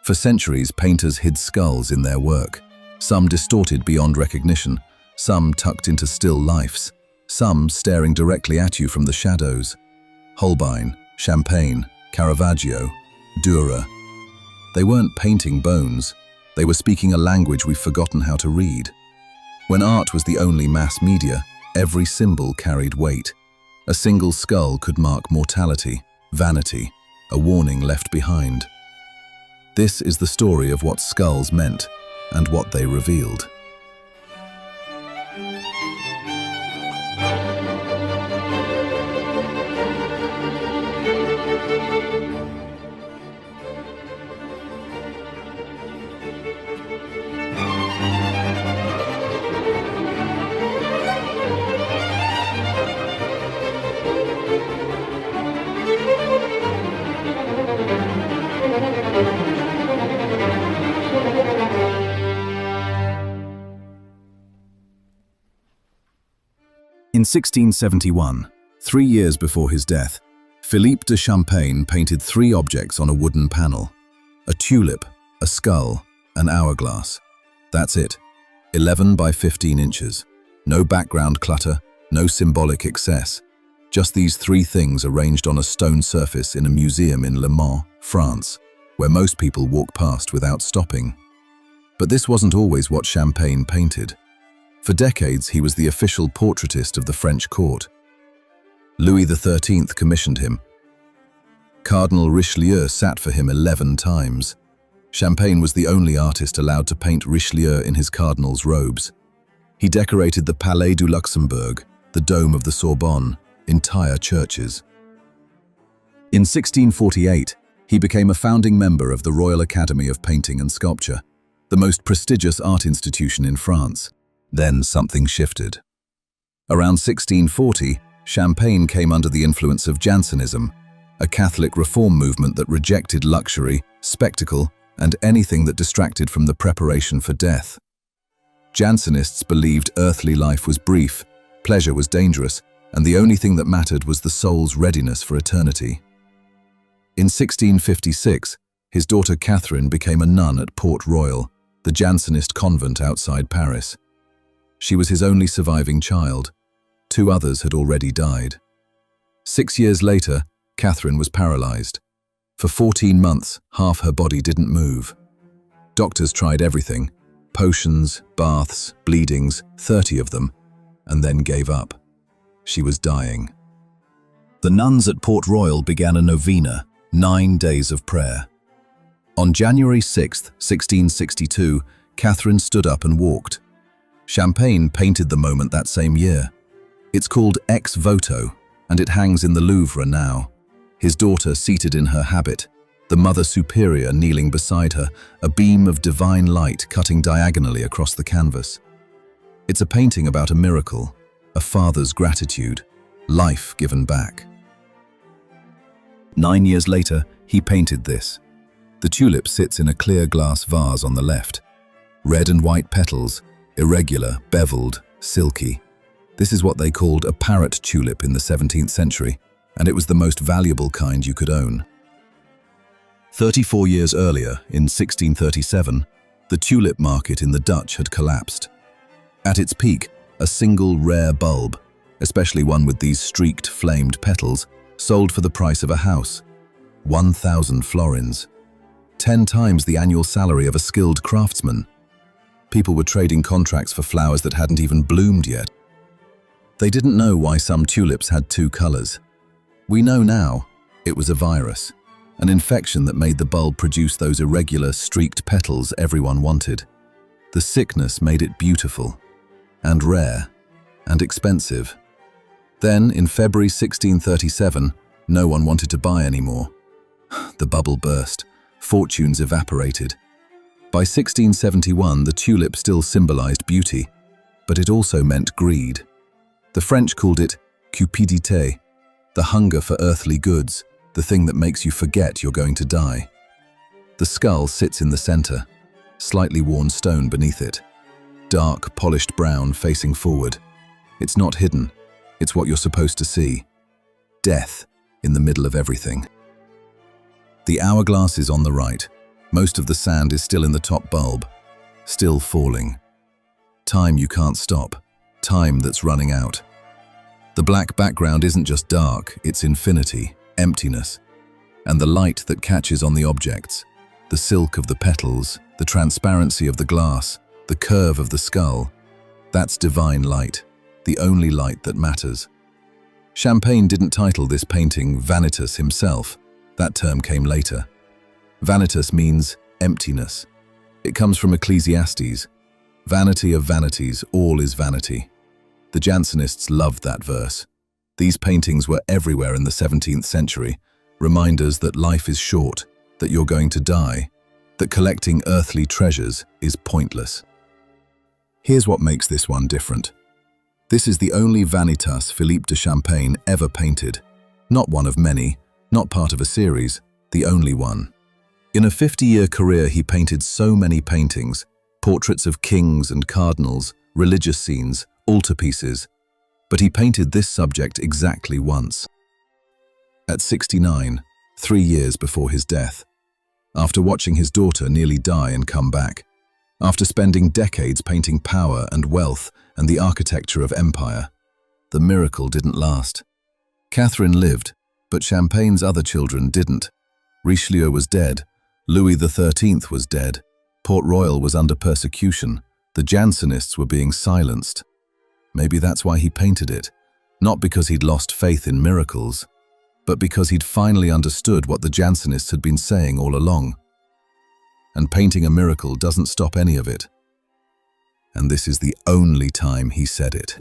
For centuries, painters hid skulls in their work, some distorted beyond recognition, some tucked into still lifes, some staring directly at you from the shadows. Holbein, Champaigne, Caravaggio, Dürer. They weren't painting bones, they were speaking a language we've forgotten how to read. When art was the only mass media, every symbol carried weight. A single skull could mark mortality, vanity, a warning left behind. This is the story of what skulls meant and what they revealed. In 1671, 3 years before his death, Philippe de Champaigne painted 3 objects on a wooden panel: a tulip, a skull, an hourglass. That's it, 11 by 15 inches. No background clutter, no symbolic excess. Just these 3 things arranged on a stone surface in a museum in Le Mans, France, where most people walk past without stopping. But this wasn't always what Champaigne painted. For decades, he was the official portraitist of the French court. Louis XIII commissioned him. Cardinal Richelieu sat for him 11 times. Champaigne was the only artist allowed to paint Richelieu in his cardinal's robes. He decorated the Palais du Luxembourg, the Dome of the Sorbonne, entire churches. In 1648, he became a founding member of the Royal Academy of Painting and Sculpture, the most prestigious art institution in France. Then something shifted. Around 1640, Champaigne came under the influence of Jansenism, a Catholic reform movement that rejected luxury, spectacle, and anything that distracted from the preparation for death. Jansenists believed earthly life was brief, pleasure was dangerous, and the only thing that mattered was the soul's readiness for eternity. In 1656, his daughter Catherine became a nun at Port Royal, the Jansenist convent outside Paris. She was his only surviving child. 2 others had already died. 6 years later, Catherine was paralyzed. For 14 months, half her body didn't move. Doctors tried everything: potions, baths, bleedings, 30 of them, and then gave up. She was dying. The nuns at Port Royal began a novena, 9 days of prayer. On January 6, 1662, Catherine stood up and walked. Champaigne painted the moment that same year. It's called Ex-Voto, and it hangs in the Louvre now. His daughter seated in her habit, the Mother Superior kneeling beside her, a beam of divine light cutting diagonally across the canvas. It's a painting about a miracle, a father's gratitude, life given back. 9 years later, he painted this. The tulip sits in a clear glass vase on the left. Red and white petals, irregular, beveled, silky. This is what they called a parrot tulip in the 17th century, and it was the most valuable kind you could own. 34 years earlier, in 1637, the tulip market in the Dutch had collapsed. At its peak, a single rare bulb, especially one with these streaked, flamed petals, sold for the price of a house, 1,000 florins, 10 times the annual salary of a skilled craftsman. People were trading contracts for flowers that hadn't even bloomed yet. They didn't know why some tulips had 2 colors. We know now. It was a virus, an infection that made the bulb produce those irregular, streaked petals everyone wanted. The sickness made it beautiful, and rare, and expensive. Then, in February 1637, no one wanted to buy anymore. The bubble burst, fortunes evaporated. By 1671, the tulip still symbolized beauty, but it also meant greed. The French called it cupidité, the hunger for earthly goods, the thing that makes you forget you're going to die. The skull sits in the center, slightly worn stone beneath it. Dark, polished brown facing forward. It's not hidden. It's what you're supposed to see. Death in the middle of everything. The hourglass is on the right. Most of the sand is still in the top bulb, still falling. Time you can't stop, time that's running out. The black background isn't just dark, it's infinity, emptiness. And the light that catches on the objects, the silk of the petals, the transparency of the glass, the curve of the skull, that's divine light, the only light that matters. Champaigne didn't title this painting Vanitas himself. That term came later. Vanitas means emptiness. It comes from Ecclesiastes. Vanity of vanities, all is vanity. The Jansenists loved that verse. These paintings were everywhere in the 17th century, reminders that life is short, that you're going to die, that collecting earthly treasures is pointless. Here's what makes this one different. This is the only Vanitas Philippe de Champaigne ever painted. Not one of many, not part of a series, the only one. In a 50-year career, he painted so many paintings, portraits of kings and cardinals, religious scenes, altarpieces, but he painted this subject exactly once. At 69, 3 years before his death, after watching his daughter nearly die and come back, after spending decades painting power and wealth and the architecture of empire, the miracle didn't last. Catherine lived, but Champagne's other children didn't. Richelieu was dead, Louis XIII was dead, Port Royal was under persecution, the Jansenists were being silenced. Maybe that's why he painted it, not because he'd lost faith in miracles, but because he'd finally understood what the Jansenists had been saying all along. And painting a miracle doesn't stop any of it. And this is the only time he said it.